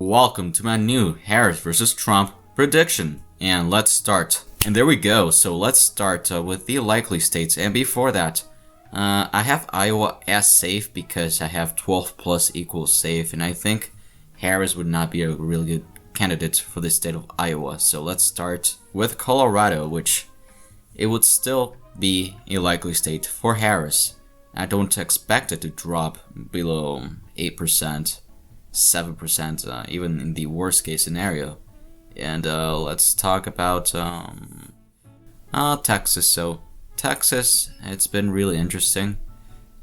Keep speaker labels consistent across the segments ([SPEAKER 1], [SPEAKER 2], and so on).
[SPEAKER 1] Welcome to my new Harris versus Trump prediction, and let's start. And there we go, so let's start with the likely states, and before that, I have Iowa as safe because I have 12 plus equals safe, and I think Harris would not be a really good candidate for the state of Iowa. So let's start with Colorado, which it would still be a likely state for Harris. I don't expect it to drop below 8%. 7%, even in the worst case scenario. And let's talk about Texas. So Texas, it's been really interesting.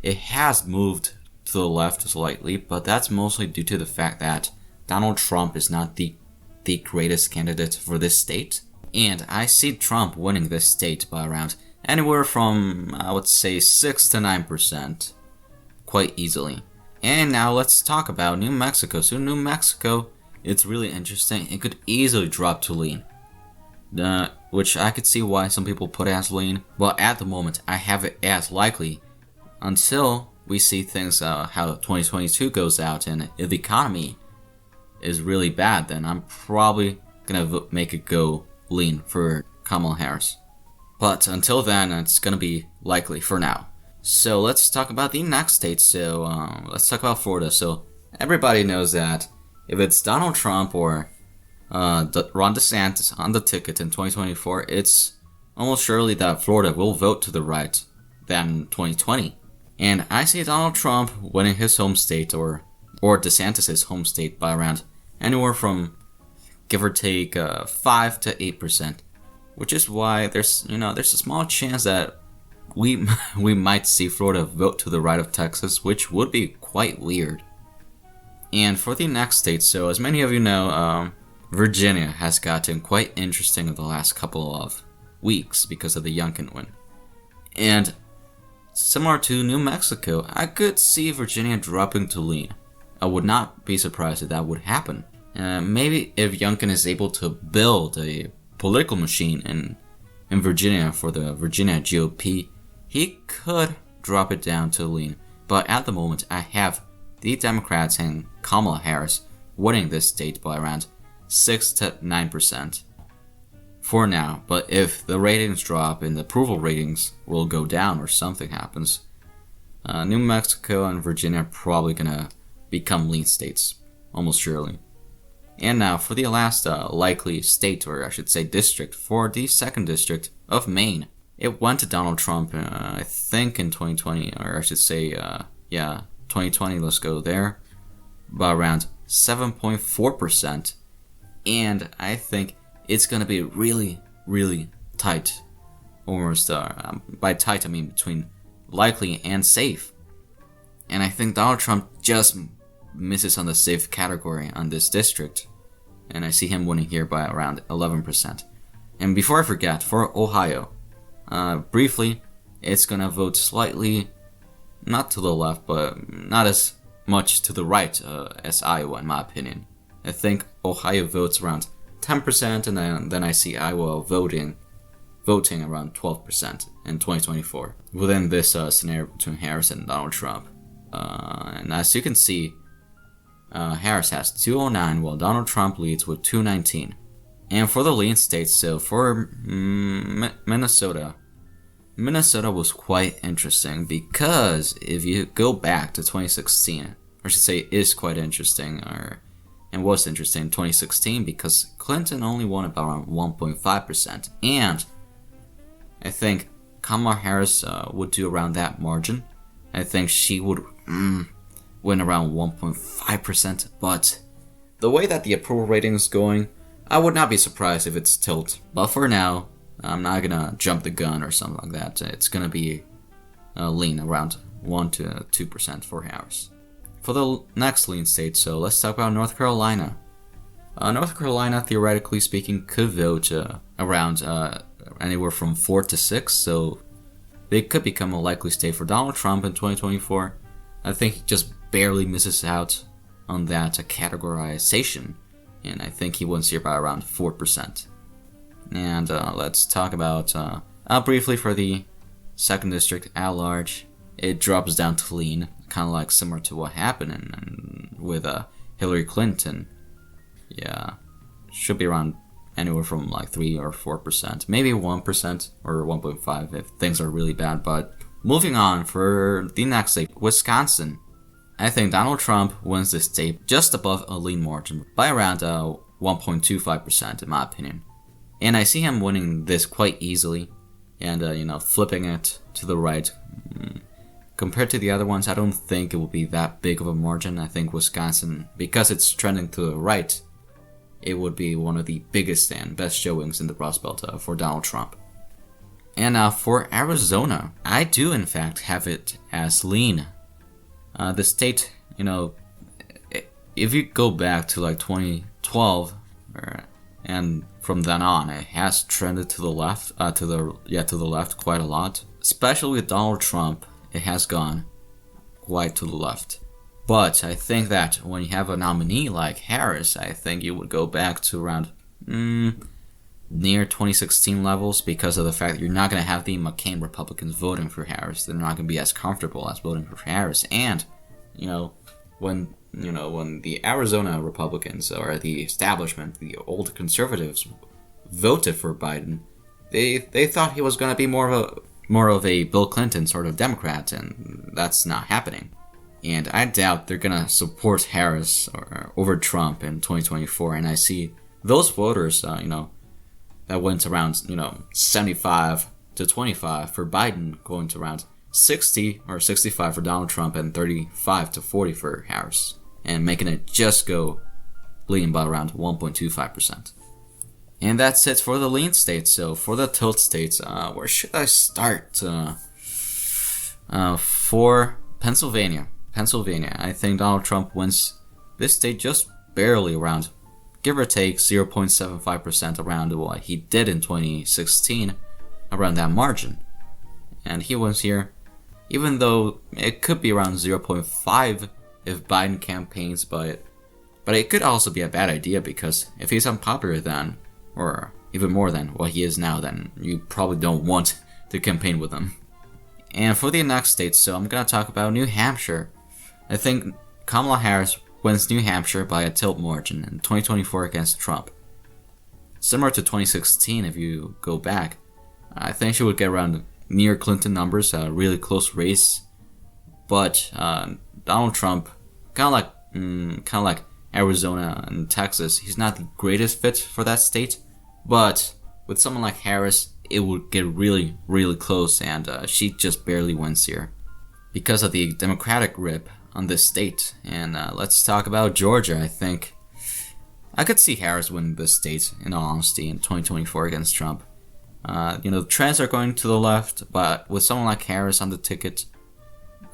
[SPEAKER 1] It has moved to the left slightly, but that's mostly due to the fact that Donald Trump is not the greatest candidate for this state. And I see Trump winning this state by around anywhere from, I would say, 6 to 9%, quite easily. And now let's talk about New Mexico. So New Mexico, it's really interesting. It could easily drop to lean, which I could see why some people put it as lean. Well, at the moment, I have it as likely until we see things how 2022 goes out. And if the economy is really bad, then I'm probably gonna make it go lean for Kamala Harris. But until then, it's gonna be likely for now. So let's talk about the next state. So let's talk about Florida. So everybody knows that if it's Donald Trump or Ron DeSantis on the ticket in 2024, it's almost surely that Florida will vote to the right than 2020. And I see Donald Trump winning his home state or DeSantis' home state by around anywhere from give or take 5 to 8%, which is why there's a small chance that we might see Florida vote to the right of Texas, which would be quite weird. And for the next state, so as many of you know, Virginia has gotten quite interesting in the last couple of weeks because of the Youngkin win. And similar to New Mexico, I could see Virginia dropping to lean. I would not be surprised if that would happen. Maybe if Youngkin is able to build a political machine in Virginia for the Virginia GOP, he could drop it down to lean. But at the moment, I have the Democrats and Kamala Harris winning this state by around 6 to 9% for now. But if the ratings drop and the approval ratings will go down or something happens, New Mexico and Virginia are probably gonna become lean states, almost surely. And now for the last likely state, or I should say district, for the 2nd district of Maine. It went to Donald Trump, I think in 2020, or I should say, 2020, let's go there, by around 7.4%. And I think it's going to be really, really tight. Almost, by tight, I mean between likely and safe. And I think Donald Trump just misses on the safe category on this district. And I see him winning here by around 11%. And before I forget, for Ohio, briefly, it's gonna vote slightly, not to the left, but not as much to the right as Iowa, in my opinion. I think Ohio votes around 10%, and then I see Iowa voting around 12% in 2024 within this scenario between Harris and Donald Trump. And as you can see, Harris has 209, while Donald Trump leads with 219. And for the lean states, so for Minnesota was quite interesting because if you go back to 2016, or I should say is quite interesting, and was interesting in 2016 because Clinton only won about around 1.5%, and I think Kamala Harris would do around that margin. I think she would win around 1.5%, but the way that the approval rating is going, I would not be surprised if it's tilt. But for now, I'm not gonna jump the gun or something like that. It's gonna be lean around 1 to 2% for Harris. For the next lean state, so let's talk about North Carolina. North Carolina, theoretically speaking, could vote around anywhere from 4 to 6, so they could become a likely state for Donald Trump in 2024. I think he just barely misses out on that categorization, and I think he wins here by around 4%. And let's talk about briefly for the 2nd district at large. It drops down to lean, kind of like similar to what happened with Hillary Clinton Yeah, should be around anywhere from like 3 or 4%, maybe 1% or 1.5 if things are really bad. But moving on for the next state, Wisconsin. I think Donald Trump wins this state just above a lean margin by around 1.25% in my opinion. And I see him winning this quite easily and, flipping it to the right. Compared to the other ones, I don't think it will be that big of a margin. I think Wisconsin, because it's trending to the right, it would be one of the biggest and best showings in the Rust Belt for Donald Trump. And for Arizona, I do in fact have it as lean. The state, if you go back to like 2012, and from then on, it has trended to the left, to the left quite a lot. Especially with Donald Trump, it has gone quite to the left. But I think that when you have a nominee like Harris, I think you would go back to around near 2016 levels because of the fact that you're not going to have the McCain Republicans voting for Harris. They're not going to be as comfortable as voting for Harris. And, when the Arizona Republicans or the establishment, the old conservatives, voted for Biden, they thought he was going to be more of a Bill Clinton sort of Democrat, and that's not happening. And I doubt they're going to support Harris over Trump in 2024. And I see those voters, that went around, 75 to 25 for Biden, going to around 60 or 65 for Donald Trump and 35 to 40 for Harris, and making it just go lean by around 1.25%. And that's it for the lean states. So for the tilt states, where should I start? For Pennsylvania, I think Donald Trump wins this state just barely, around, give or take 0.75% around what he did in 2016, around that margin. And he wins here, even though it could be around 0.5 if Biden campaigns, but it could also be a bad idea, because if he's unpopular then, or even more than what he is now, then you probably don't want to campaign with him. And for the next state, so I'm going to talk about New Hampshire. I think Kamala Harris wins New Hampshire by a tilt margin in 2024 against Trump. Similar to 2016, if you go back, I think she would get around near Clinton numbers, a really close race. But Donald Trump, kind of like Arizona and Texas, he's not the greatest fit for that state. But with someone like Harris, it would get really, really close, and she just barely wins here because of the Democratic grip on this state. And let's talk about Georgia. I think I could see Harris win this state, in all honesty, in 2024 against Trump. The trends are going to the left, but with someone like Harris on the ticket,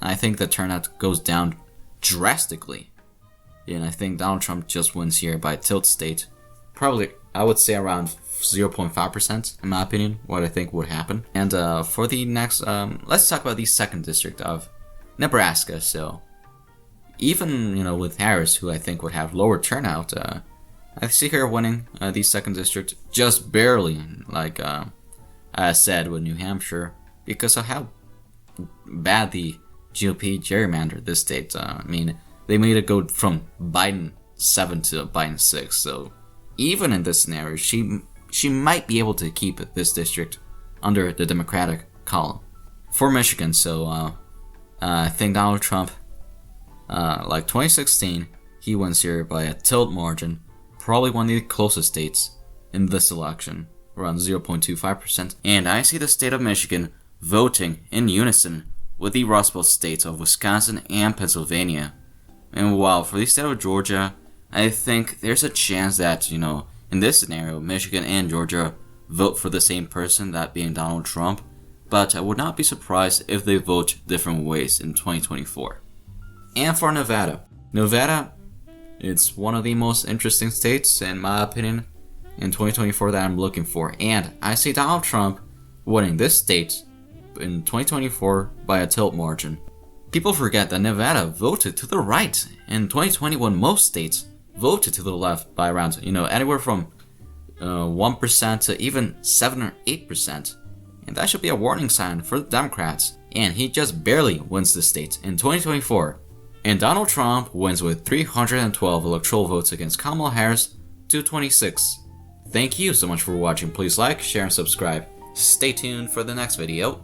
[SPEAKER 1] I think the turnout goes down drastically. And I think Donald Trump just wins here by tilt state. Probably, I would say around 0.5%, in my opinion, what I think would happen. And for the next, let's talk about the 2nd district of Nebraska. So, even, with Harris, who I think would have lower turnout, I see her winning the 2nd district just barely, like I said with New Hampshire, because of how bad the GOP gerrymandered this state. They made it go from Biden 7 to Biden 6. So even in this scenario, she might be able to keep this district under the Democratic column. For Michigan, so I think Donald Trump, like 2016, he wins here by a tilt margin. Probably one of the closest states in this election, around 0.25%. And I see the state of Michigan voting in unison with the Rust Belt states of Wisconsin and Pennsylvania. And while for the state of Georgia, I think there's a chance that, in this scenario, Michigan and Georgia vote for the same person, that being Donald Trump. But I would not be surprised if they vote different ways in 2024. And for Nevada, it's one of the most interesting states, in my opinion, in 2024 that I'm looking for. And I see Donald Trump winning this state in 2024 by a tilt margin. People forget that Nevada voted to the right in 2020, when most states voted to the left by around, anywhere from 1% to even 7 or 8%. And that should be a warning sign for the Democrats. And he just barely wins the state in 2024. And Donald Trump wins with 312 electoral votes against Kamala Harris 226. Thank you so much for watching. Please like, share, and subscribe. Stay tuned for the next video.